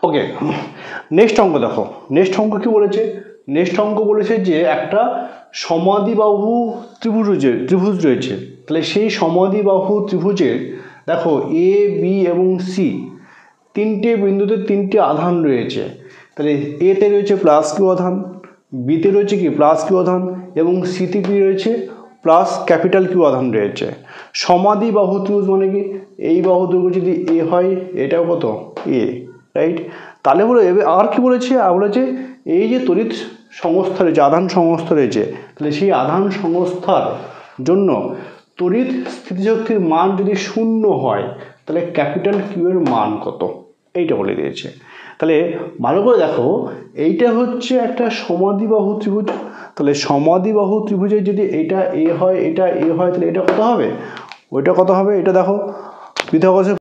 ওকে, next অঙ্ক দেখো। Next অঙ্ক কি বলেছে? নেক্সট অঙ্ক বলেছে যে একটা সমাদ্বিবাহু ত্রিভুজ রয়েছে। তাহলে সেই সমাদ্বিবাহু ত্রিভুজের দেখো এ বি এবং সি তিনটে বিন্দুতে তিনটে আধান রয়েছে। তাহলে এতে রয়েছে প্লাস কিউ আধান, বিতে রয়েছে কি প্লাস কিউ আধান, এবং সিতে কি রয়েছে প্লাস ক্যাপিটাল কিউ আধান রয়েছে। সমাদ্বিবাহু ত্রিভুজ মানে কি, এই বাহু দৈর্ঘ্য যদি এ হয়, এটাও কত এ, রাইট? তাহলে বলে আর কি বলেছে? আর বলেছে এই যে তড়িৎ সংস্থা রয়েছে, আধান সংস্থা রয়েছে, তাহলে সেই আধান সংস্থার জন্য তড়িৎ স্থিতিশক্তির মান যদি 0 হয়, তাহলে ক্যাপিটাল কিউ এর মান কত, এইটা বলে দিয়েছে। তাহলে ভালো করে দেখো, এইটা হচ্ছে একটা সমাদ্বিবাহু ত্রিভুজ। তাহলে সমাদ্বিবাহু ত্রিভুজের যদি এটা এ হয়, এটা এ হয়, তাহলে এটা কত হবে, ওইটা কত হবে, এটা দেখো পিথাগোরাসের